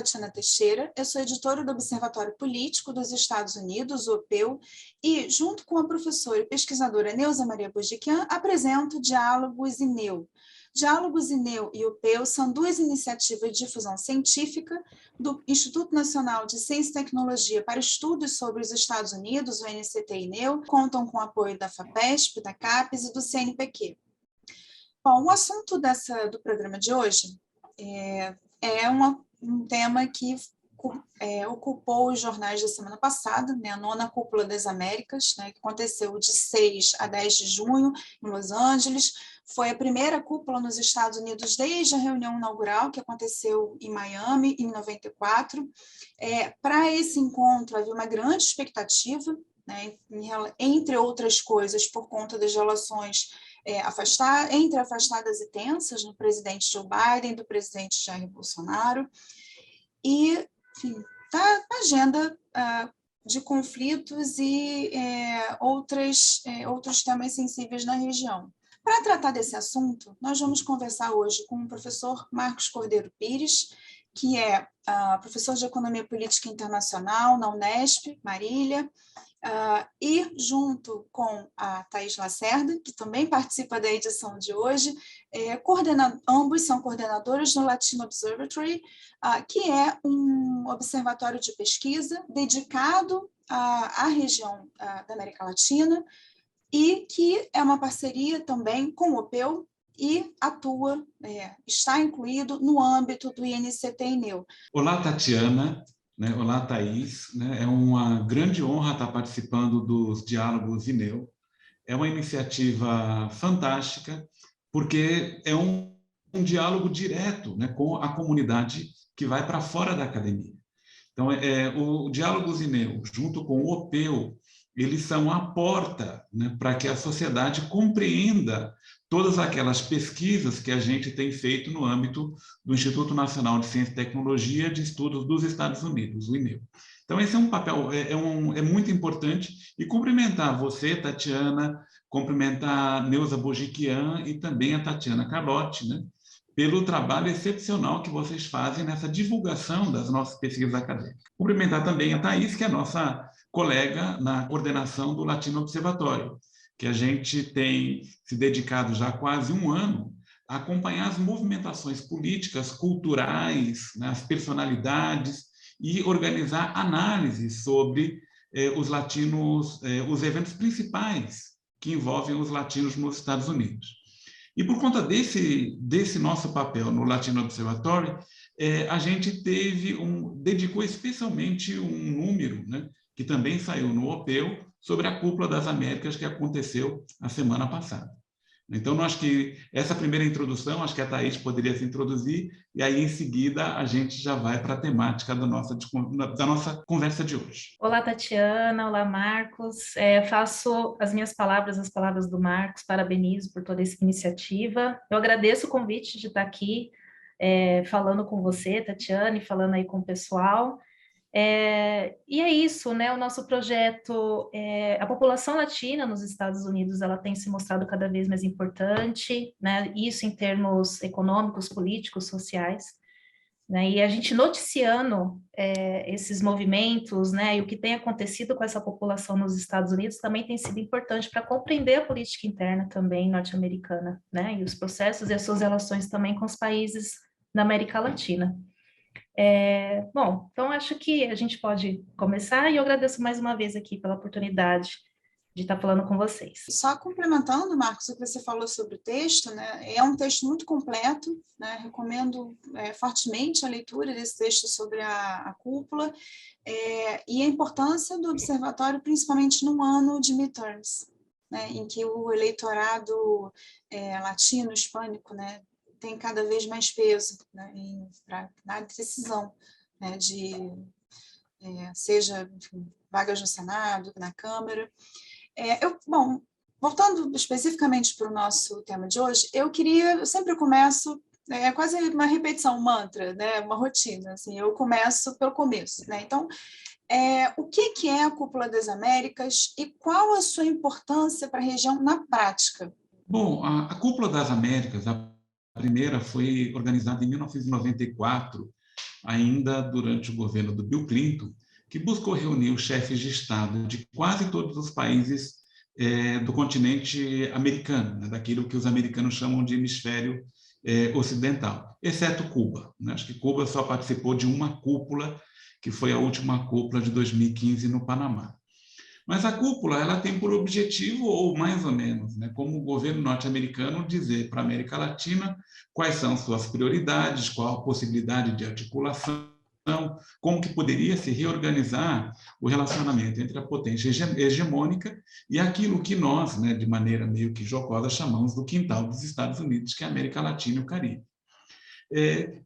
Tatiana Teixeira, eu sou editora do Observatório Político dos Estados Unidos, o OPEU, e, junto com a professora e pesquisadora Neuza Maria Bojiquian, apresento Diálogos INEU. Diálogos INEU e OPEU são duas iniciativas de difusão científica do Instituto Nacional de Ciência e Tecnologia para Estudos sobre os Estados Unidos, o NCT-INEU, contam com o apoio da FAPESP, da CAPES e do CNPq. Bom, o assunto do programa de hoje é um tema que ocupou os jornais da semana passada, né, a 9ª Cúpula das Américas, né, que aconteceu de 6 a 10 de junho em Los Angeles. Foi a primeira cúpula nos Estados Unidos desde a reunião inaugural, que aconteceu em Miami, em 94. Para esse encontro, havia uma grande expectativa, né, entre outras coisas, por conta das relações afastadas e tensas no presidente Joe Biden e do presidente Jair Bolsonaro, e, enfim, a agenda de conflitos e outros temas sensíveis na região. Para tratar desse assunto, nós vamos conversar hoje com o professor Marcos Cordeiro Pires, que é professor de Economia Política Internacional na Unesp, Marília, e junto com a Thaís Lacerda, que também participa da edição de hoje, ambos são coordenadores do Latino Observatory, que é um observatório de pesquisa dedicado à região da América Latina e que é uma parceria também com o OPEU e está incluído no âmbito do INCT-INEU. Olá, Tatiana. Olá, Thaís. É uma grande honra estar participando dos Diálogos INEU. É uma iniciativa fantástica, porque é um diálogo direto, né, com a comunidade que vai para fora da academia. Então, o Diálogos INEU, junto com o OPEU, eles são a porta, né, para que a sociedade compreenda todas aquelas pesquisas que a gente tem feito no âmbito do Instituto Nacional de Ciência e Tecnologia de Estudos dos Estados Unidos, o INEU. Então, esse é um papel, é muito importante, e cumprimentar você, Tatiana, cumprimentar a Neuza Bojiquian e também a Tatiana Carlotti, né, pelo trabalho excepcional que vocês fazem nessa divulgação das nossas pesquisas acadêmicas. Cumprimentar também a Thaís, que é a nossa colega na coordenação do Latino Observatório, que a gente tem se dedicado já há quase um ano a acompanhar as movimentações políticas, culturais, né, as personalidades, e organizar análises sobre os latinos, os eventos principais que envolvem os latinos nos Estados Unidos. E por conta desse nosso papel no Latino Observatory, a gente dedicou especialmente um número, né, que também saiu no OPEU, sobre a Cúpula das Américas, que aconteceu a semana passada. Então, acho que essa primeira introdução, acho que a Thaís poderia se introduzir, e aí, em seguida, a gente já vai para a temática da nossa conversa de hoje. Olá, Tatiana. Olá, Marcos. Faço as minhas palavras, as palavras do Marcos, parabenizo por toda essa iniciativa. Eu agradeço o convite de estar aqui falando com você, Tatiana, e falando aí com o pessoal. E é isso, né? O nosso projeto, a população latina nos Estados Unidos, ela tem se mostrado cada vez mais importante, né? Isso em termos econômicos, políticos, sociais, né? E a gente noticiando esses movimentos, né? E o que tem acontecido com essa população nos Estados Unidos também tem sido importante para compreender a política interna também norte-americana, né? E os processos e as suas relações também com os países da América Latina. Bom, então acho que a gente pode começar, e eu agradeço mais uma vez aqui pela oportunidade de estar falando com vocês. Só complementando, Marcos, o que você falou sobre o texto, né, é um texto muito completo, né, recomendo fortemente a leitura desse texto sobre a cúpula, e a importância do observatório, principalmente num ano de midterms, né, em que o eleitorado latino, hispânico, né, tem cada vez mais peso, né, na decisão, né, seja, enfim, vagas no Senado, na Câmara. Bom, voltando especificamente para o nosso tema de hoje, eu sempre começo, é quase uma repetição, um mantra, né, uma rotina, assim, eu começo pelo começo, né? Então, o que é a Cúpula das Américas e qual a sua importância para a região na prática? Bom, a Cúpula das Américas, a primeira, foi organizada em 1994, ainda durante o governo do Bill Clinton, que buscou reunir os chefes de Estado de quase todos os países do continente americano, né, daquilo que os americanos chamam de hemisfério ocidental, exceto Cuba, né? Acho que Cuba só participou de uma cúpula, que foi a última cúpula de 2015 no Panamá. Mas a cúpula ela tem por objetivo, ou mais ou menos, né, como o governo norte-americano, dizer para a América Latina quais são suas prioridades, qual a possibilidade de articulação, como que poderia se reorganizar o relacionamento entre a potência hegemônica e aquilo que nós, né, de maneira meio que jocosa, chamamos do quintal dos Estados Unidos, que é a América Latina e o Caribe.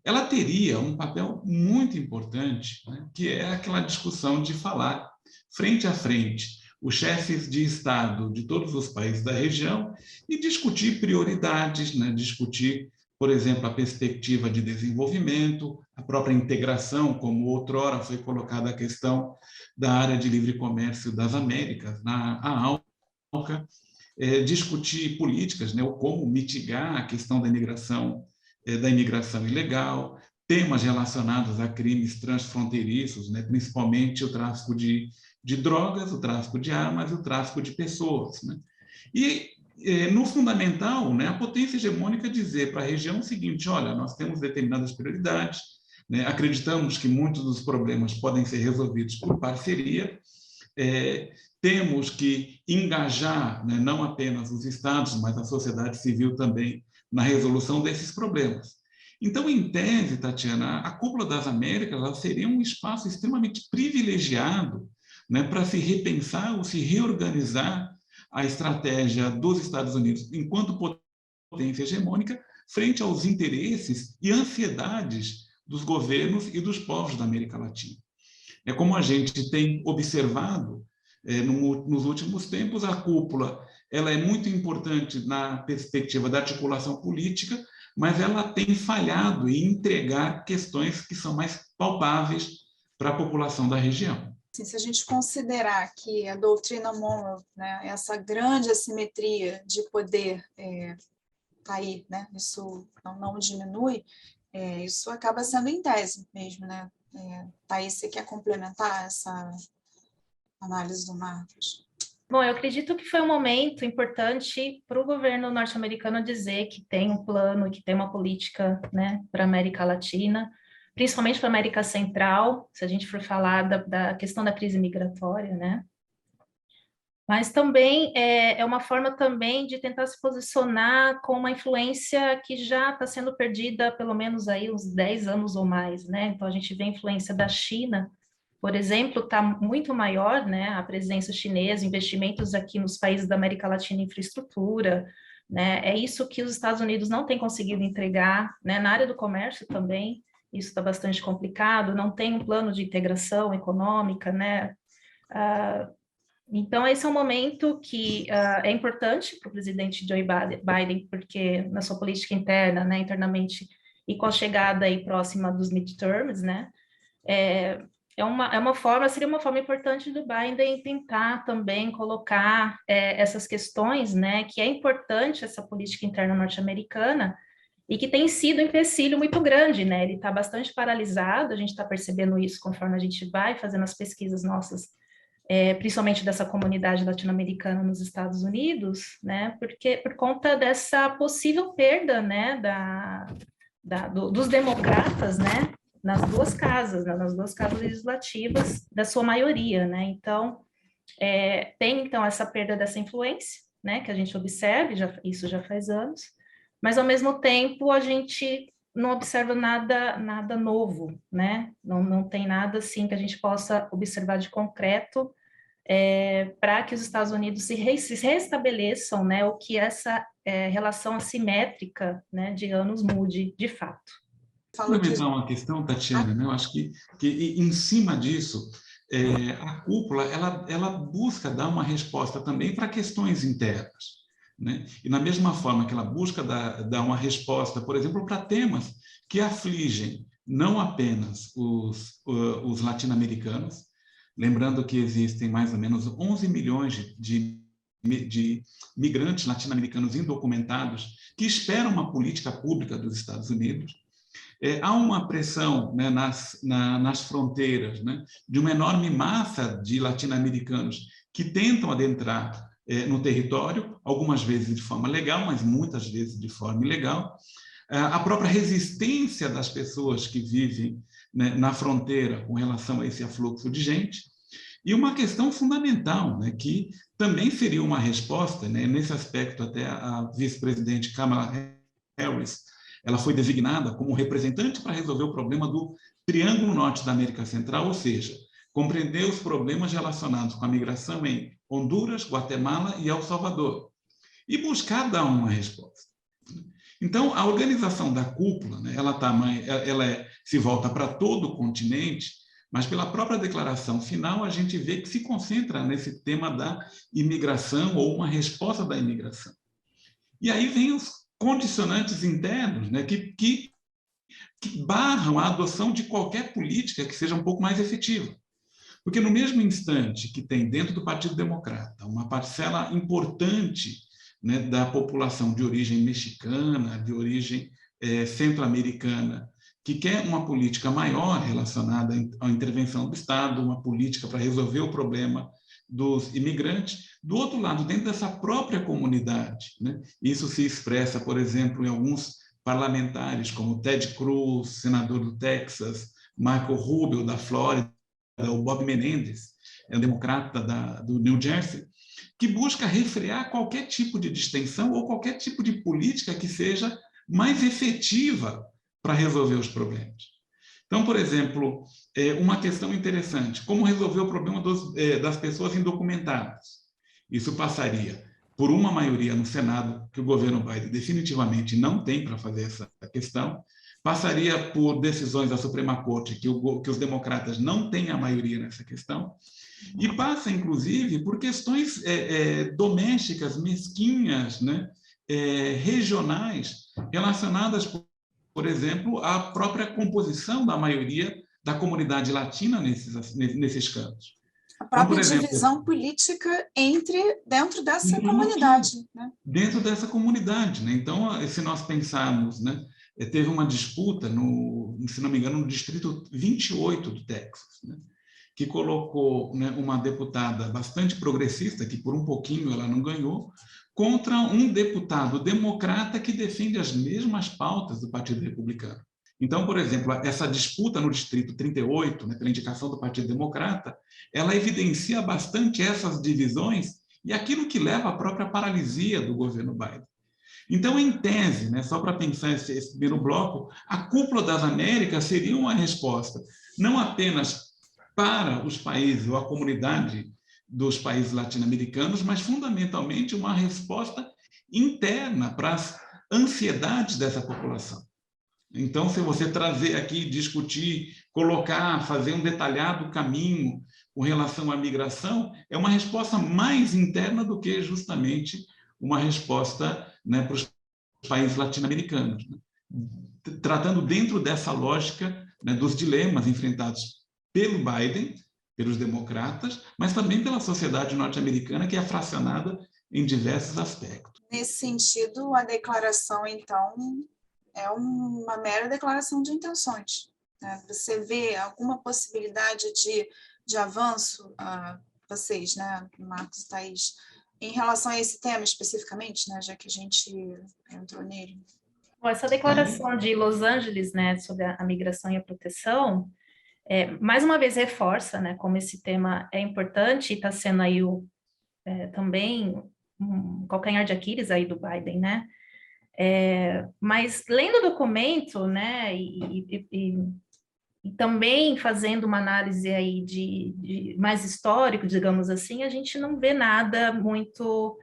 Ela teria um papel muito importante, né, que é aquela discussão de falar frente a frente os chefes de Estado de todos os países da região e discutir prioridades, né, discutir, por exemplo, a perspectiva de desenvolvimento, a própria integração, como outrora foi colocada a questão da área de livre comércio das Américas, a ALCA, discutir políticas, né, ou como mitigar a questão da imigração ilegal, temas relacionados a crimes transfronteiriços, né, principalmente o tráfico de drogas, o tráfico de armas e o tráfico de pessoas, né? E, no fundamental, né, a potência hegemônica dizer para a região o seguinte: olha, nós temos determinadas prioridades, né, acreditamos que muitos dos problemas podem ser resolvidos por parceria, temos que engajar, né, não apenas os estados, mas a sociedade civil também na resolução desses problemas. Então, em tese, Tatiana, a Cúpula das Américas ela seria um espaço extremamente privilegiado, né, para se repensar ou se reorganizar a estratégia dos Estados Unidos enquanto potência hegemônica frente aos interesses e ansiedades dos governos e dos povos da América Latina. É como a gente tem observado nos últimos tempos, a cúpula ela é muito importante na perspectiva da articulação política, mas ela tem falhado em entregar questões que são mais palpáveis para a população da região. Assim, se a gente considerar que a doutrina Monroe, né, essa grande assimetria de poder está aí, né, isso não diminui, isso acaba sendo em tese mesmo, né? Thaís, você quer complementar essa análise do Marcos? Bom, eu acredito que foi um momento importante para o governo norte-americano dizer que tem um plano, que tem uma política, né, para a América Latina, principalmente para a América Central, se a gente for falar da questão da crise migratória, né? Mas também é uma forma também de tentar se posicionar com uma influência que já está sendo perdida pelo menos aí uns 10 anos ou mais, né? Então, a gente vê a influência da China, por exemplo, está muito maior, né? A presença chinesa, investimentos aqui nos países da América Latina em infraestrutura, né? É isso que os Estados Unidos não têm conseguido entregar, né? Na área do comércio também, isso está bastante complicado, não tem um plano de integração econômica, né? Então, esse é um momento que é importante para o presidente Joe Biden, porque na sua política interna, né, internamente, e com a chegada aí próxima dos midterms, né, seria uma forma importante do Biden tentar também colocar essas questões, né, que é importante essa política interna norte-americana, e que tem sido um empecilho muito grande, né, ele está bastante paralisado, a gente está percebendo isso conforme a gente vai fazendo as pesquisas nossas, principalmente dessa comunidade latino-americana nos Estados Unidos, né, porque por conta dessa possível perda, né, dos democratas, né, nas duas casas legislativas, da sua maioria, né, então, tem então essa perda dessa influência, né, que a gente observa, isso já faz anos, mas ao mesmo tempo a gente não observa nada novo, né, não tem nada assim que a gente possa observar de concreto para que os Estados Unidos se restabeleçam, né, ou que essa relação assimétrica, né, de anos mude de fato. Complementar uma questão, Tatiana, né? Eu acho que em cima disso, a cúpula ela busca dar uma resposta também para questões internas, né? E na mesma forma que ela busca dar uma resposta, por exemplo, para temas que afligem não apenas os latino-americanos, lembrando que existem mais ou menos 11 milhões de migrantes latino-americanos indocumentados que esperam uma política pública dos Estados Unidos, há uma pressão, né, nas fronteiras, né, de uma enorme massa de latino-americanos que tentam adentrar no território, algumas vezes de forma legal, mas muitas vezes de forma ilegal. A própria resistência das pessoas que vivem, né, na fronteira com relação a esse afluxo de gente. E uma questão fundamental, né, que também seria uma resposta, né, nesse aspecto até a vice-presidente Kamala Harris, ela foi designada como representante para resolver o problema do Triângulo Norte da América Central, ou seja, compreender os problemas relacionados com a migração em Honduras, Guatemala e El Salvador, e buscar dar uma resposta. Então, a organização da cúpula, né, ela se volta para todo o continente, mas pela própria declaração final, a gente vê que se concentra nesse tema da imigração ou uma resposta da imigração. E aí vem os condicionantes internos, né, que barram a adoção de qualquer política que seja um pouco mais efetiva. Porque no mesmo instante que tem dentro do Partido Democrata uma parcela importante, né, da população de origem mexicana, de origem centro-americana, que quer uma política maior relacionada à intervenção do Estado, uma política para resolver o problema dos imigrantes. Do outro lado, dentro dessa própria comunidade, né, isso se expressa, por exemplo, em alguns parlamentares, como Ted Cruz, senador do Texas, Marco Rubio, da Flórida, o Bob Menendez, um democrata do New Jersey, que busca refrear qualquer tipo de distensão ou qualquer tipo de política que seja mais efetiva para resolver os problemas. Então, por exemplo, uma questão interessante, como resolver o problema das pessoas indocumentadas? Isso passaria por uma maioria no Senado, que o governo Biden definitivamente não tem para fazer essa questão, passaria por decisões da Suprema Corte, que os democratas não têm a maioria nessa questão, e passa, inclusive, por questões domésticas, mesquinhas, né, regionais, relacionadas, por exemplo, à própria composição da maioria da comunidade latina nesses campos. A própria então, exemplo, divisão política dentro dessa comunidade. Né? Dentro dessa comunidade. Né? Então, se nós pensarmos, né, teve uma disputa, se não me engano, no distrito 28 do Texas, né, que colocou, né, uma deputada bastante progressista, que por um pouquinho ela não ganhou, contra um deputado democrata que defende as mesmas pautas do Partido Republicano. Então, por exemplo, essa disputa no Distrito 38, né, pela indicação do Partido Democrata, ela evidencia bastante essas divisões e aquilo que leva à própria paralisia do governo Biden. Então, em tese, né, só para pensar esse primeiro bloco, a Cúpula das Américas seria uma resposta não apenas para os países ou a comunidade dos países latino-americanos, mas fundamentalmente uma resposta interna para as ansiedades dessa população. Então, se você trazer aqui, discutir, colocar, fazer um detalhado caminho com relação à migração, é uma resposta mais interna do que justamente uma resposta, né, para os países latino-americanos, né? Tratando dentro dessa lógica, né, dos dilemas enfrentados pelo Biden, pelos democratas, mas também pela sociedade norte-americana, que é fracionada em diversos aspectos. Nesse sentido, a declaração, então, é uma mera declaração de intenções. Né? Você vê alguma possibilidade de avanço, vocês, né, Marcos e Thaís, em relação a esse tema especificamente, né, já que a gente entrou nele? Bom, essa declaração de Los Angeles, né, sobre a migração e a proteção, mais uma vez reforça, né, como esse tema é importante e está sendo aí também um calcanhar de Aquiles aí do Biden, né? Mas lendo o documento, né, e também fazendo uma análise aí de mais histórico, digamos assim, a gente não vê nada muito,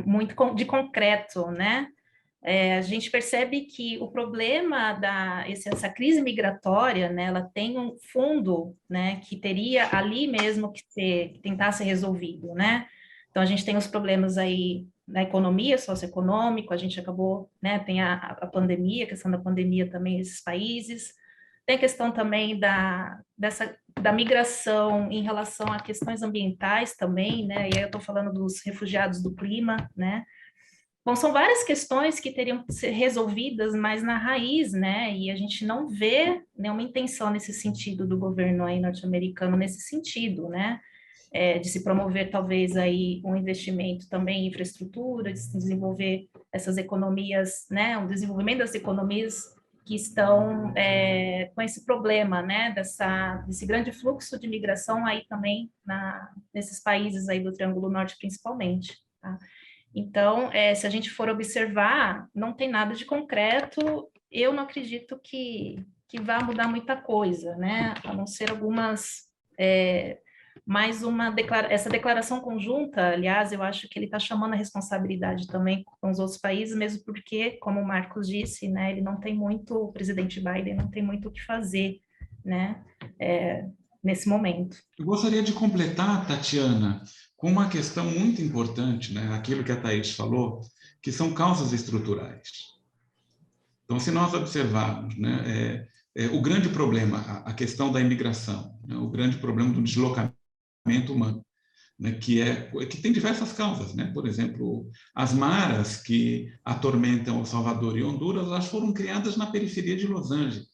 muito de concreto, né? A gente percebe que o problema essa crise migratória, né, ela tem um fundo, né, que teria ali mesmo que tentar ser resolvido, né? Então, a gente tem os problemas aí da economia, socioeconômico, a gente acabou, né, tem a pandemia, a questão da pandemia também nesses países, tem a questão também da migração em relação a questões ambientais também, né, e aí eu estou falando dos refugiados do clima, né, Bom, são várias questões que teriam que ser resolvidas mais na raiz, né? E a gente não vê nenhuma intenção nesse sentido do governo aí norte-americano nesse sentido, né? De se promover talvez aí um investimento também em infraestrutura, de se desenvolver essas economias, né? O desenvolvimento das economias que estão com esse problema, né? Desse grande fluxo de migração aí também nesses países aí do Triângulo Norte principalmente, tá? Então, se a gente for observar, não tem nada de concreto, eu não acredito que vá mudar muita coisa, né? A não ser algumas, mais essa declaração conjunta, aliás, eu acho que ele está chamando a responsabilidade também com os outros países, mesmo porque, como o Marcos disse, né, ele não tem muito, o presidente Biden não tem muito o que fazer, né, nesse momento. Eu gostaria de completar, Tatiana, com uma questão muito importante, né? Aquilo que a Thaís falou, que são causas estruturais. Então, se nós observarmos, né, o grande problema, a questão da imigração, né, o grande problema do deslocamento humano, né, que tem diversas causas, né? Por exemplo, as maras que atormentam El Salvador e Honduras, elas foram criadas na periferia de Los Angeles,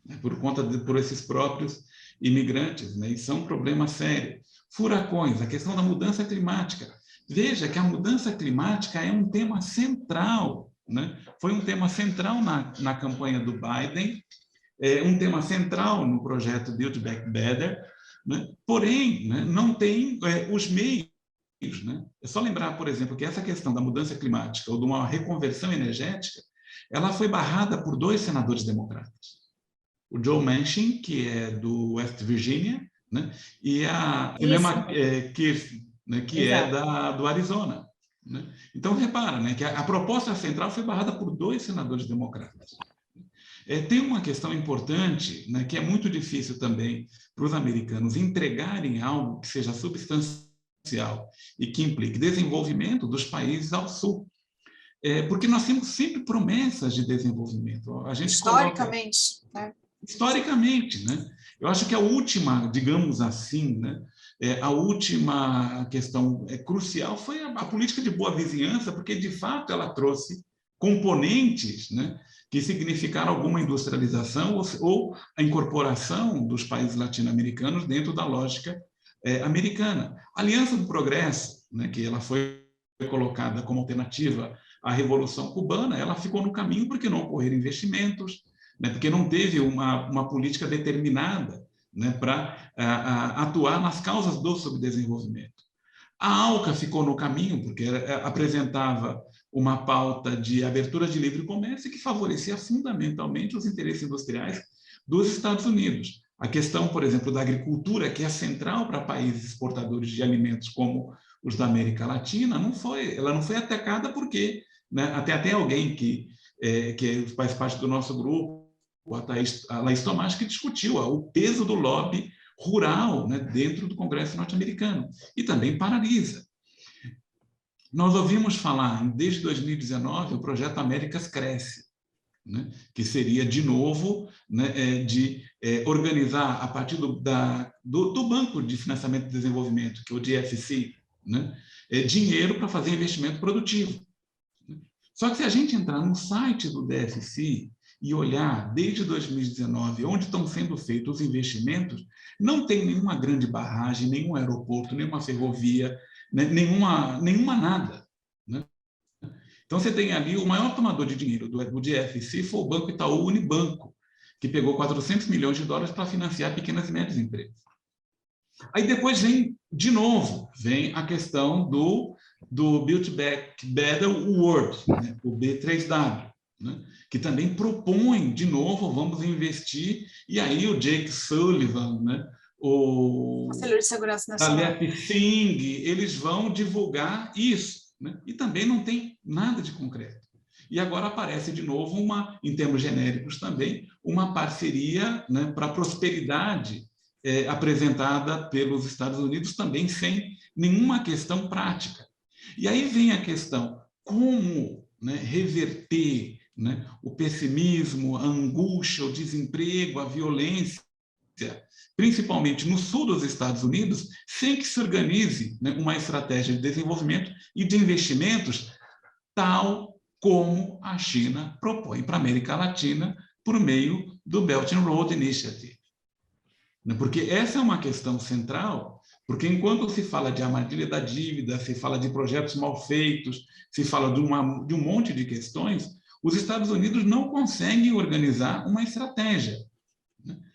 né, por esses próprios imigrantes, né, e são um problema sério. Furacões, a questão da mudança climática. Veja que a mudança climática é um tema central, né? Foi um tema central na campanha do Biden, um tema central no projeto Build Back Better, né? Porém, né, não tem os meios. Né? É só lembrar, por exemplo, que essa questão da mudança climática ou de uma reconversão energética, ela foi barrada por 2 senadores democratas. O Joe Manchin, que é do West Virginia, né? E a Ilema Kirsten, né? Que é do Arizona. Né? Então, repara, né, que a proposta central foi barrada por 2 senadores democratas. Tem uma questão importante, né, que é muito difícil também para os americanos entregarem algo que seja substancial e que implique desenvolvimento dos países ao sul. Porque nós temos sempre promessas de desenvolvimento. A gente historicamente, né? Historicamente, né? Eu acho que a última, digamos assim, né, a última questão crucial foi a política de boa vizinhança, porque, de fato, ela trouxe componentes, né, que significaram alguma industrialização ou a incorporação dos países latino-americanos dentro da lógica americana. A Aliança do Progresso, né, que ela foi colocada como alternativa à Revolução Cubana, ela ficou no caminho porque não ocorreram investimentos, né, porque não teve uma política determinada, né, para atuar nas causas do subdesenvolvimento. A ALCA ficou no caminho porque apresentava uma pauta de abertura de livre comércio que favorecia fundamentalmente os interesses industriais dos Estados Unidos. A questão, por exemplo, da agricultura, que é central para países exportadores de alimentos como os da América Latina, ela não foi atacada porque, né, até alguém que faz parte do nosso grupo, a Laís Tomás, que discutiu o peso do lobby rural, né, dentro do Congresso norte-americano, e também paralisa. Nós ouvimos falar, desde 2019, o projeto Américas Cresce, né, que seria, de novo, né, de organizar, a partir do Banco de Financiamento e Desenvolvimento, que é o DFC, né, dinheiro para fazer investimento produtivo. Só que se a gente entrar no site do DFC e olhar desde 2019 onde estão sendo feitos os investimentos, não tem nenhuma grande barragem, nenhum aeroporto, nenhuma ferrovia, né, nenhuma nada. Né? Então, você tem ali o maior tomador de dinheiro do DFC foi o Banco Itaú Unibanco, que pegou 400 milhões de dólares para financiar pequenas e médias empresas. Aí depois vem a questão do Build Back Better World, né, o B3W, né, que também propõe, de novo, vamos investir, e aí o Jake Sullivan, né, o Conselheiro de Segurança Nacional, Taleb Singh, eles vão divulgar isso, né, e também não tem nada de concreto. E agora aparece de novo, em termos genéricos também, uma parceria, né, para a prosperidade apresentada pelos Estados Unidos, também sem nenhuma questão prática. E aí vem a questão, como, né, reverter, né, o pessimismo, a angústia, o desemprego, a violência, principalmente no sul dos Estados Unidos, sem que se organize, né, uma estratégia de desenvolvimento e de investimentos tal como a China propõe para a América Latina por meio do Belt and Road Initiative. Porque essa é uma questão central, porque enquanto se fala de armadilha da dívida, se fala de projetos mal feitos, se fala de um monte de questões, os Estados Unidos não conseguem organizar uma estratégia.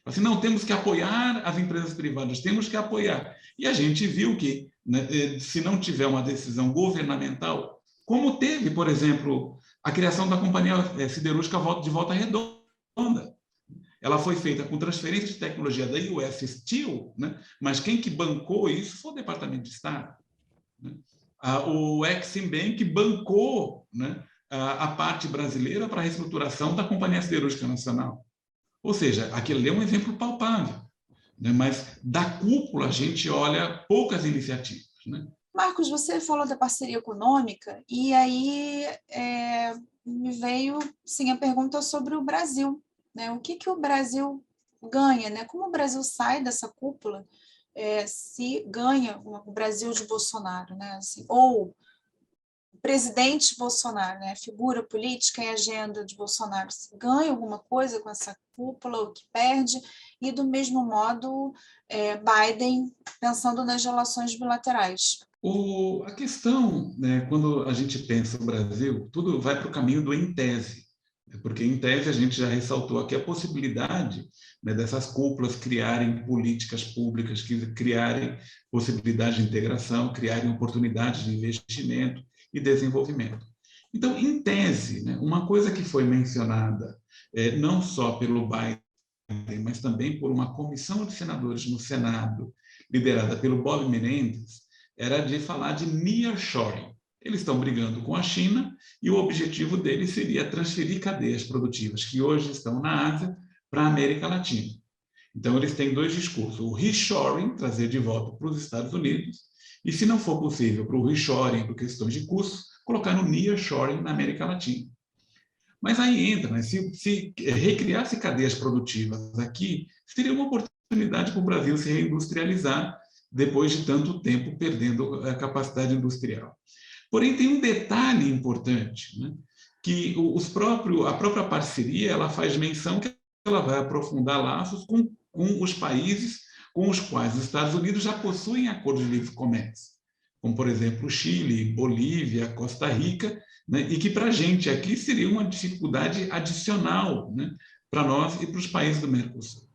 Assim, não, temos que apoiar as empresas privadas, temos que apoiar. E a gente viu que, né, se não tiver uma decisão governamental, como teve, por exemplo, a criação da Companhia Siderúrgica de Volta Redonda. Ela foi feita com transferência de tecnologia da US Steel, né, mas quem que bancou isso foi o Departamento de Estado. Né? O Exim Bank bancou, né, a parte brasileira para a reestruturação da Companhia Siderúrgica Nacional. Ou seja, aquele é um exemplo palpável, né? Mas da cúpula a gente olha poucas iniciativas. Né? Marcos, você falou da parceria econômica e aí me veio sim, a pergunta sobre o Brasil. Né? O que o Brasil ganha? Né? Como o Brasil sai dessa cúpula se ganha o Brasil de Bolsonaro? Né? Assim, ou o presidente Bolsonaro, né? A figura política e agenda de Bolsonaro, se ganha alguma coisa com essa cúpula, o que perde, e do mesmo modo Biden pensando nas relações bilaterais. A questão, né, quando a gente pensa no Brasil, tudo vai para o caminho do em tese, porque em tese a gente já ressaltou aqui a possibilidade, né, dessas cúpulas criarem políticas públicas, criarem possibilidade de integração, criarem oportunidades de investimento e desenvolvimento. Então, em tese, né, uma coisa que foi mencionada não só pelo Biden, mas também por uma comissão de senadores no Senado, liderada pelo Bob Menendez, era de falar de nearshoring. Eles estão brigando com a China e o objetivo deles seria transferir cadeias produtivas que hoje estão na Ásia para a América Latina. Então, eles têm dois discursos. O reshoring, trazer de volta para os Estados Unidos, e, se não for possível para o reshoring, por questões de custos, colocar no nearshoring na América Latina. Mas aí entra, né? Se recriasse cadeias produtivas aqui, seria uma oportunidade para o Brasil se reindustrializar depois de tanto tempo perdendo a capacidade industrial. Porém, tem um detalhe importante, né? Que a própria parceria ela faz menção que ela vai aprofundar laços com os países com os quais os Estados Unidos já possuem acordos de livre comércio, como, por exemplo, Chile, Bolívia, Costa Rica, né? E que para a gente aqui seria uma dificuldade adicional, né? Para nós e para os países do Mercosul.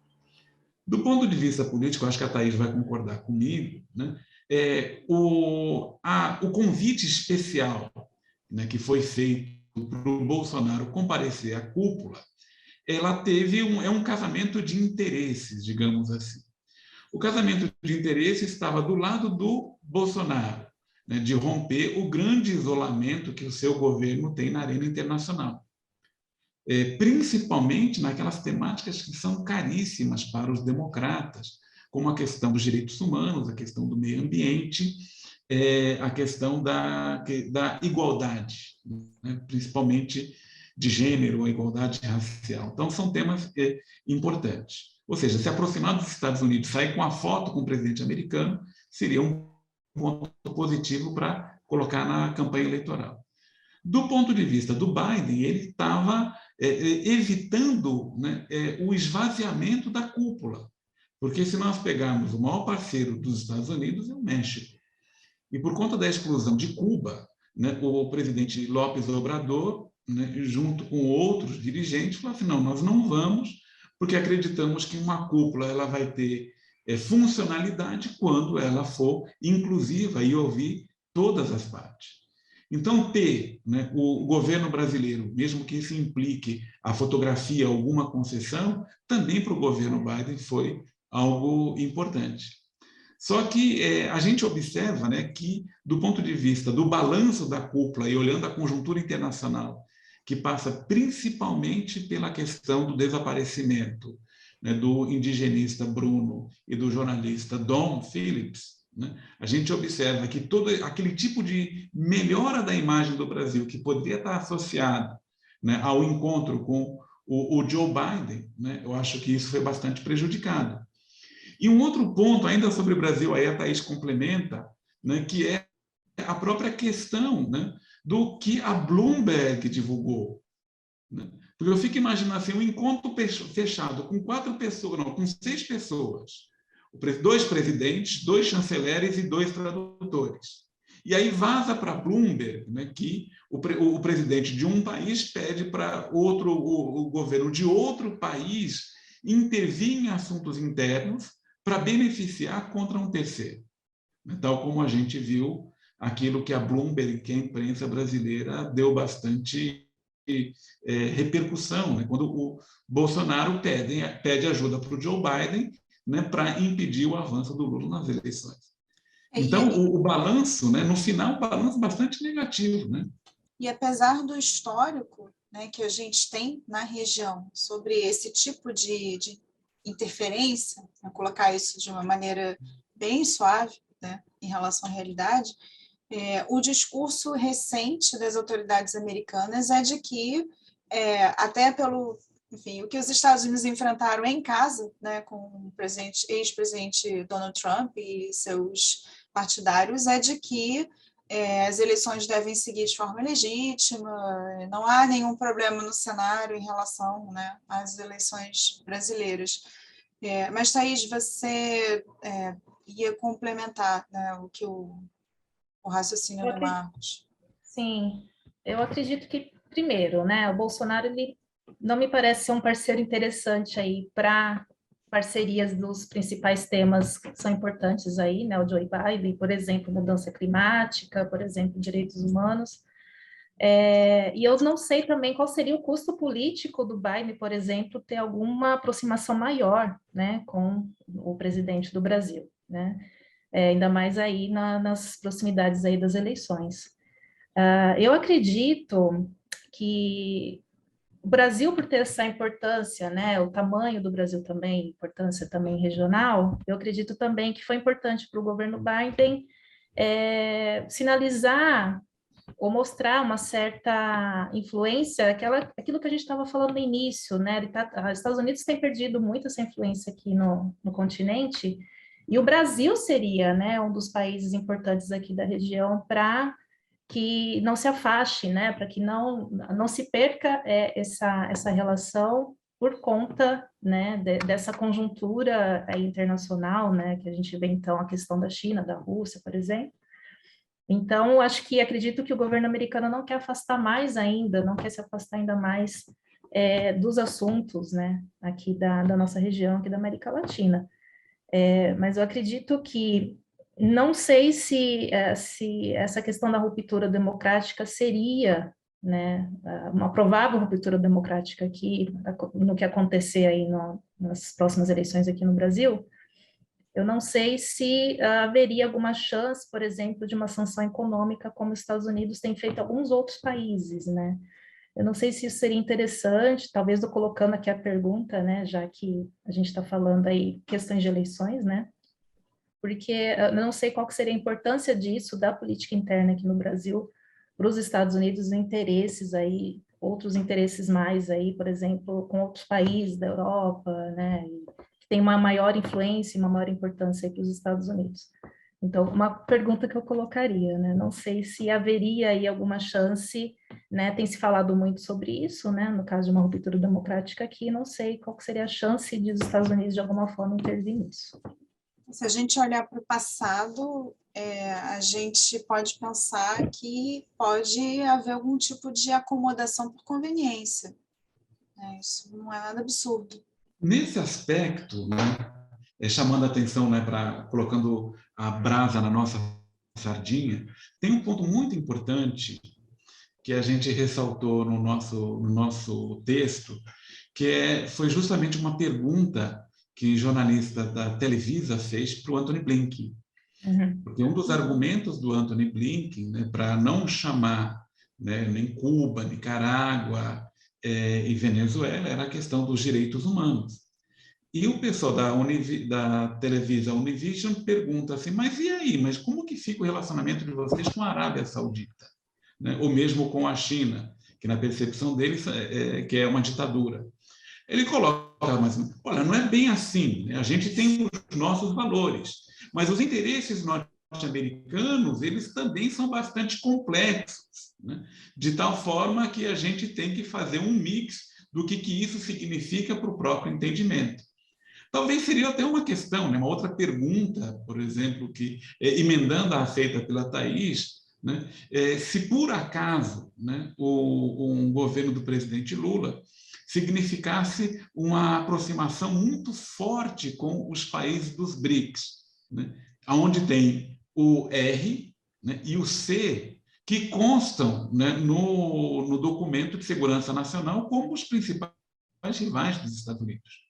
Do ponto de vista político, acho que a Thaís vai concordar comigo, né? O convite especial, né, que foi feito para o Bolsonaro comparecer à cúpula, ela teve um casamento de interesses, digamos assim. O casamento de interesses estava do lado do Bolsonaro, né, de romper o grande isolamento que o seu governo tem na arena internacional. Principalmente naquelas temáticas que são caríssimas para os democratas, como a questão dos direitos humanos, a questão do meio ambiente, a questão da igualdade, né? Principalmente de gênero, a igualdade racial. Então, são temas importantes. Ou seja, se aproximar dos Estados Unidos, sair com a foto com o presidente americano, seria um ponto positivo para colocar na campanha eleitoral. Do ponto de vista do Biden, ele estava evitando, né, o esvaziamento da cúpula, porque se nós pegarmos o maior parceiro dos Estados Unidos é o México. E por conta da exclusão de Cuba, né, o presidente López Obrador, né, junto com outros dirigentes, falou assim, não, nós não vamos, porque acreditamos que uma cúpula ela vai ter funcionalidade quando ela for inclusiva e ouvir todas as partes. Então, ter, né, o governo brasileiro, mesmo que isso implique a fotografia, alguma concessão, também para o governo Biden foi algo importante. Só que a gente observa, né, que, do ponto de vista do balanço da cúpula e olhando a conjuntura internacional, que passa principalmente pela questão do desaparecimento, né, do indigenista Bruno e do jornalista Dom Phillips, né, a gente observa que todo aquele tipo de melhora da imagem do Brasil que poderia estar associado, né, ao encontro com o Joe Biden, né, eu acho que isso foi bastante prejudicado. E um outro ponto, ainda sobre o Brasil, aí a Thaís complementa, né, que é a própria questão, né, do que a Bloomberg divulgou. Né? Porque eu fico imaginando assim, um encontro fechado com 4 pessoas, não, com 6 pessoas, 2 presidentes, 2 chanceleres e 2 tradutores. E aí vaza para a Bloomberg, né, que o presidente de um país pede para o governo de outro país intervir em assuntos internos para beneficiar contra um terceiro. Tal como a gente viu aquilo que a Bloomberg, que a imprensa brasileira deu bastante repercussão, né? Quando o Bolsonaro pede ajuda para o Joe Biden, né, para impedir o avanço do Lula nas eleições. Então, o balanço, né, no final, o balanço bastante negativo. Né? E apesar do histórico, né, que a gente tem na região sobre esse tipo de interferência, vou colocar isso de uma maneira bem suave, né, em relação à realidade, o discurso recente das autoridades americanas é de que, até pelo, enfim, o que os Estados Unidos enfrentaram em casa, né, com o ex-presidente Donald Trump e seus partidários, é de que as eleições devem seguir de forma legítima, não há nenhum problema no cenário em relação, né, às eleições brasileiras. Mas, Thaís, você ia complementar, né, o que o raciocínio do Marcos. Sim, eu acredito que, primeiro, né, o Bolsonaro ele não me parece ser um parceiro interessante aí para parcerias dos principais temas que são importantes aí, né, o Joe Biden, por exemplo, mudança climática, por exemplo, direitos humanos. E eu não sei também qual seria o custo político do Biden, por exemplo, ter alguma aproximação maior, né, com o presidente do Brasil, né, ainda mais aí nas proximidades aí das eleições. Eu acredito que o Brasil, por ter essa importância, né, o tamanho do Brasil também, importância também regional, eu acredito também que foi importante para o governo Biden sinalizar ou mostrar uma certa influência, aquilo que a gente estava falando no início, né? Os Estados Unidos têm perdido muito essa influência aqui no continente, e o Brasil seria, né, um dos países importantes aqui da região para que não se afaste, né, para que não se perca essa relação por conta, né, dessa conjuntura internacional, né, que a gente vê então a questão da China, da Rússia, por exemplo. Então, acredito que o governo americano não quer afastar mais ainda, não quer se afastar ainda mais dos assuntos, né, aqui da nossa região, aqui da América Latina. Mas eu acredito que não sei se essa questão da ruptura democrática seria, né, uma provável ruptura democrática aqui, no que acontecer aí nas próximas eleições aqui no Brasil. Eu não sei se haveria alguma chance, por exemplo, de uma sanção econômica, como os Estados Unidos têm feito alguns outros países, né? Eu não sei se isso seria interessante, talvez eu colocando aqui a pergunta, né, já que a gente está falando aí questões de eleições, né? Porque eu não sei qual que seria a importância disso, da política interna aqui no Brasil, para os Estados Unidos, interesses aí, outros interesses mais aí, por exemplo, com outros países da Europa, né, que tem uma maior influência e uma maior importância para os Estados Unidos. Então, uma pergunta que eu colocaria, né, não sei se haveria aí alguma chance, né, tem se falado muito sobre isso, né, no caso de uma ruptura democrática aqui, não sei qual que seria a chance de os Estados Unidos, de alguma forma, intervir nisso. Se a gente olhar para o passado, a gente pode pensar que pode haver algum tipo de acomodação por conveniência. Isso não é nada absurdo. Nesse aspecto, né, chamando a atenção, né, colocando a brasa na nossa sardinha, tem um ponto muito importante que a gente ressaltou no nosso texto, que foi justamente uma pergunta que jornalista da Televisa fez para o Antony Blinken. Uhum. Porque um dos argumentos do Antony Blinken, né, para não chamar, né, nem Cuba, Nicarágua e Venezuela era a questão dos direitos humanos. E o pessoal da Televisa Univision pergunta assim, mas e aí? Mas como que fica o relacionamento de vocês com a Arábia Saudita? Né? Ou mesmo com a China, que na percepção deles que é uma ditadura. Ele coloca, mas olha, não é bem assim, né? A gente tem os nossos valores, mas os interesses norte-americanos, eles também são bastante complexos. né? De tal forma que a gente tem que fazer um mix do que isso significa para o próprio entendimento. Talvez seria até uma questão, né? Uma outra pergunta, por exemplo, que emendando a feita pela Thaís, né? Se por acaso, né, um governo do presidente Lula significasse uma aproximação muito forte com os países dos BRICS, né, onde tem o R, né, e o C, que constam, né, no documento de segurança nacional como os principais rivais dos Estados Unidos.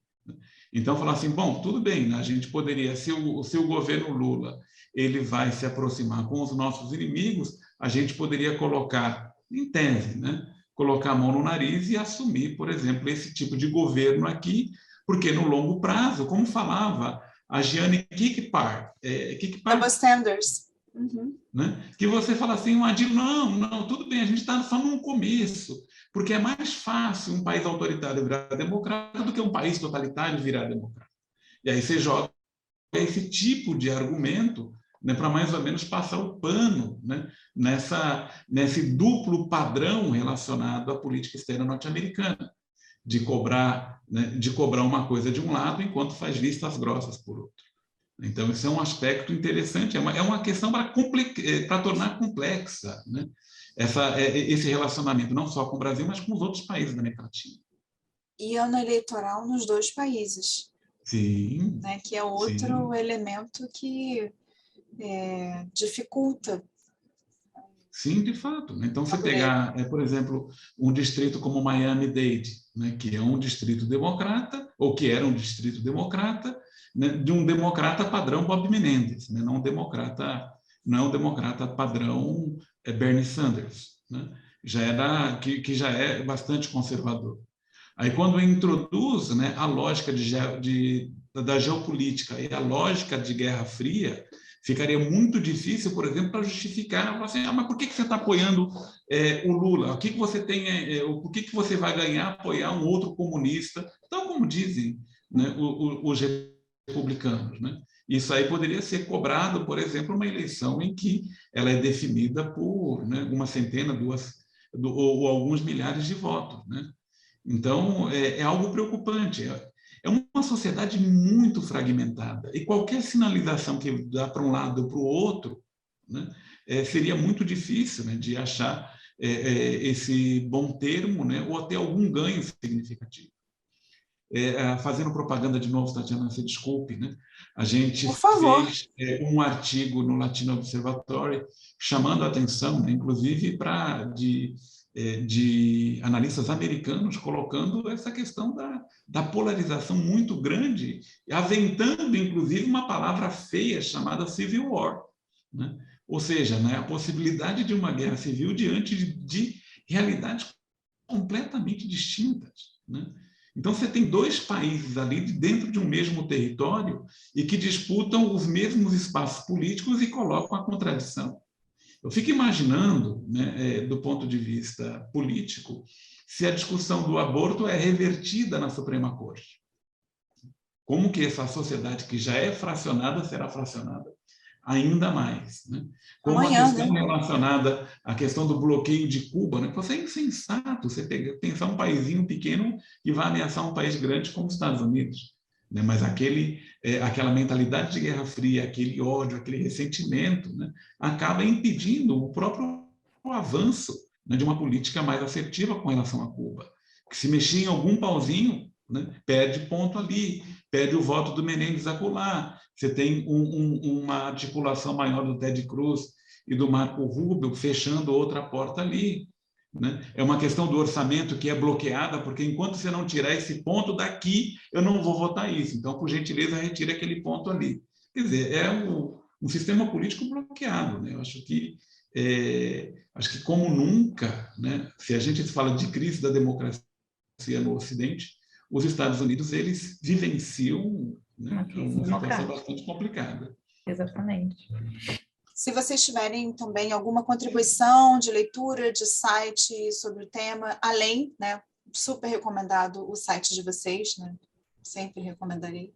Então, falar assim, bom, tudo bem, né, a gente poderia, se o governo Lula ele vai se aproximar com os nossos inimigos, a gente poderia colocar, em tese, né, colocar a mão no nariz e assumir, por exemplo, esse tipo de governo aqui, porque no longo prazo, como falava a Gianni Kikpar, Double standards. Uhum. Né? Que você fala assim, não, tudo bem, a gente está só no começo, porque é mais fácil um país autoritário virar democrata do que um país totalitário virar democrata. E aí você joga esse tipo de argumento, né, para mais ou menos passar o pano, né, nesse duplo padrão relacionado à política externa norte-americana, de cobrar uma coisa de um lado enquanto faz vistas grossas por outro. Então, esse é um aspecto interessante, é uma questão para tornar complexa, né, esse relacionamento, não só com o Brasil, mas com os outros países da América Latina. E ano eleitoral nos dois países. Sim. Né, que é outro elemento que dificulta. Sim, de fato. Então, você pegar, por exemplo, um distrito como Miami-Dade, né, que é um distrito democrata, ou que era um distrito democrata, né, de um democrata padrão Bob Menendez, né, não é um democrata padrão Bernie Sanders, né, que já é bastante conservador. Aí, quando introduz, né, a lógica da geopolítica e a lógica de Guerra Fria, ficaria muito difícil, por exemplo, para justificar, assim, mas por que você está apoiando o Lula? O que você tem, por que você vai ganhar apoiar um outro comunista? Tal como dizem, né, os republicanos, né? Isso aí poderia ser cobrado, por exemplo, uma eleição em que ela é definida por, né, uma centena, ou alguns milhares de votos, né? Então, é algo preocupante. É uma sociedade muito fragmentada. E qualquer sinalização que dá para um lado ou para o outro, né, seria muito difícil, né, de achar esse bom termo, né, ou até algum ganho significativo. Fazendo propaganda de novo, Tatiana, se desculpe, né? A gente fez um artigo no Latino Observatory chamando a atenção, né, inclusive de analistas americanos colocando essa questão da polarização muito grande, aventando, inclusive, uma palavra feia chamada Civil War, né? Ou seja, né, a possibilidade de uma guerra civil diante de realidades completamente distintas, né? Então, você tem dois países ali dentro de um mesmo território e que disputam os mesmos espaços políticos e colocam a contradição. Eu fico imaginando, né, do ponto de vista político, se a discussão do aborto é revertida na Suprema Corte. Como que essa sociedade que já é fracionada será fracionada ainda mais, né? Como a questão relacionada à questão do bloqueio de Cuba, né? Você é insensato você pensar um paísinho pequeno que vai ameaçar um país grande como os Estados Unidos, né? Mas aquela mentalidade de Guerra Fria, aquele ódio, aquele ressentimento, né, acaba impedindo o próprio avanço, né, de uma política mais assertiva com relação a Cuba. Que se mexer em algum pauzinho, né, perde ponto ali, perde o voto do Menendez acolá. Você tem uma articulação maior do Ted Cruz e do Marco Rubio fechando outra porta ali, né? É uma questão do orçamento que é bloqueada, porque enquanto você não tirar esse ponto daqui, eu não vou votar isso. Então, por gentileza, retire aquele ponto ali. Quer dizer, é um sistema político bloqueado, né? Eu acho que como nunca, né? Se a gente fala de crise da democracia no Ocidente, os Estados Unidos eles vivenciam, né, uma situação bastante complicada. Exatamente. Se vocês tiverem também alguma contribuição de leitura, de site sobre o tema, além, né, super recomendado o site de vocês, né? Sempre recomendarei.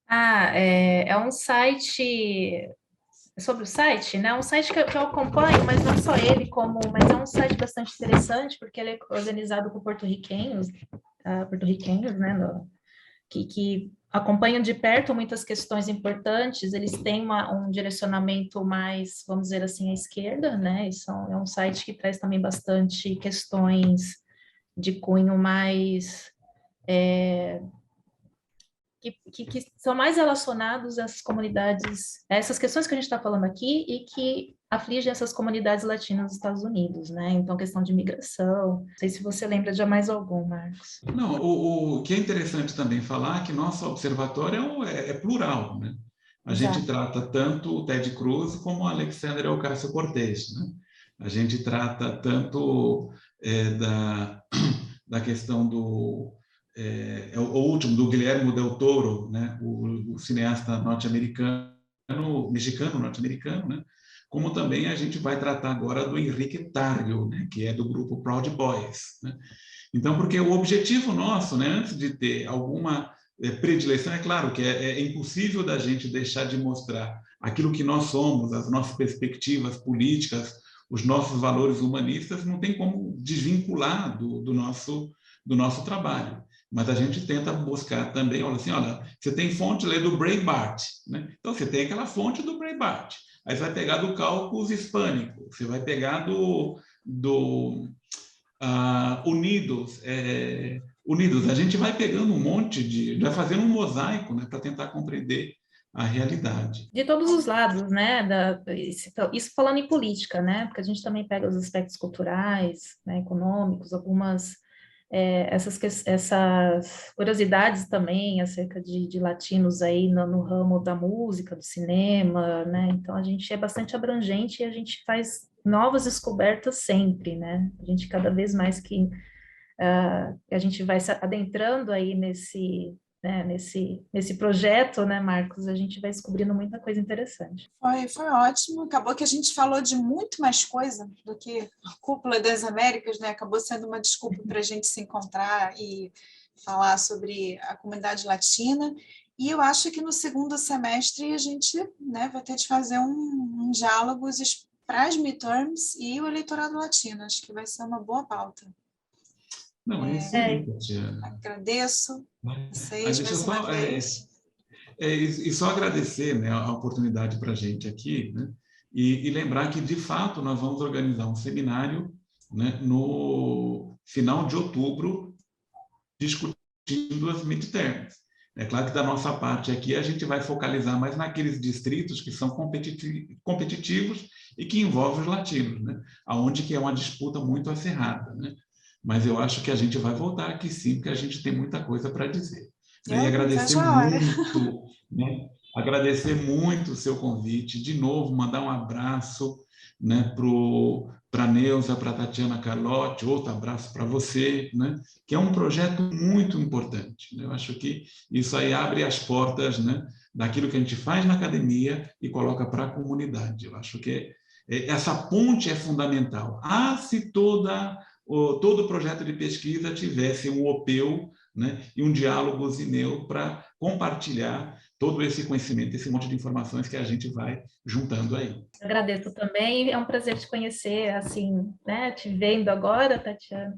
É um site sobre o site, né? Um site que eu acompanho, mas não só ele, mas é um site bastante interessante, porque ele é organizado por porto-riquenhos, né? Que acompanham de perto muitas questões importantes, eles têm um direcionamento mais, vamos dizer assim, à esquerda, né? É um site que traz também bastante questões de cunho mais... que são mais relacionados às comunidades, a essas questões que a gente está falando aqui e que afligem essas comunidades latinas nos Estados Unidos, né? Então, questão de imigração. Não sei se você lembra de mais algum, Marcos. Não, o que é interessante também falar é que nosso observatório é plural, né? A gente trata tanto o Ted Cruz como o Alexandre Ocasio-Cortez, né? A gente trata tanto da questão do... o último, do Guillermo del Toro, né? O cineasta norte-americano, mexicano norte-americano, né? Como também a gente vai tratar agora do Enrique Tarrio, né? Que é do grupo Proud Boys, né? Então, porque o objetivo nosso, né, antes de ter alguma predileção, é claro que é impossível da gente deixar de mostrar aquilo que nós somos, as nossas perspectivas políticas, os nossos valores humanistas, não tem como desvincular do nosso trabalho. Mas a gente tenta buscar também, olha assim, olha, você tem fonte, lê do Breitbart, né? Então você tem aquela fonte do Breitbart. Aí você vai pegar do Caucus Hispânico, você vai pegar do Unidos, a gente vai pegando um monte vai fazendo um mosaico, né, para tentar compreender a realidade. De todos os lados, né? Isso falando em política, né? Porque a gente também pega os aspectos culturais, né, econômicos, algumas essas curiosidades também acerca de latinos aí no ramo da música, do cinema, né? Então a gente é bastante abrangente e a gente faz novas descobertas sempre, né? A gente cada vez mais que a gente vai se adentrando aí nesse projeto, né, Marcos, a gente vai descobrindo muita coisa interessante. Foi ótimo, acabou que a gente falou de muito mais coisa do que a Cúpula das Américas, né? Acabou sendo uma desculpa para a gente se encontrar e falar sobre a comunidade latina, e eu acho que no segundo semestre a gente, né, vai ter de fazer um diálogo para as midterms e o eleitorado latino, acho que vai ser uma boa pauta. Não, é excelente, Tatiana. Agradeço vocês deixa mais uma vez. E só agradecer, né, a oportunidade para a gente aqui, né, e lembrar que, de fato, nós vamos organizar um seminário, né, no final de outubro, discutindo as midterms. É claro que, da nossa parte aqui, a gente vai focalizar mais naqueles distritos que são competitivos e que envolvem os latinos, né, onde que é uma disputa muito acirrada, né? Mas eu acho que a gente vai voltar aqui sim, porque a gente tem muita coisa para dizer. E agradecer muito, né? Agradecer muito o seu convite, de novo, mandar um abraço, né, para a Neuza, para a Tatiana Carlotti, outro abraço para você, né, que é um projeto muito importante. Né? Eu acho que isso aí abre as portas, né, daquilo que a gente faz na academia e coloca para a comunidade. Eu acho que essa ponte é fundamental. Se todo projeto de pesquisa tivesse um OPEU, né, e um diálogo zineu para compartilhar todo esse conhecimento, esse monte de informações que a gente vai juntando aí. Agradeço também, é um prazer te conhecer, assim, né, te vendo agora, Tatiana,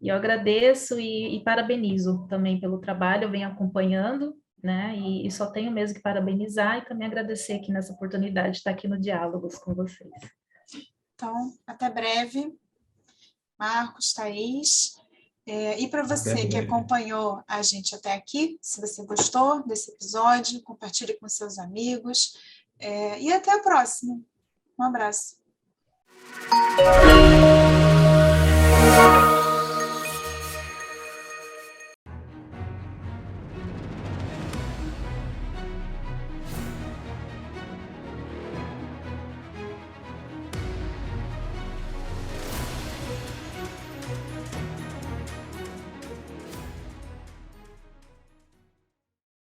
e eu agradeço e parabenizo também pelo trabalho, eu venho acompanhando, né, e só tenho mesmo que parabenizar e também agradecer aqui nessa oportunidade de estar aqui no Diálogos com vocês. Então, até breve. Marcos, Thaís, e para você que acompanhou a gente até aqui, se você gostou desse episódio, compartilhe com seus amigos, e até a próxima. Um abraço.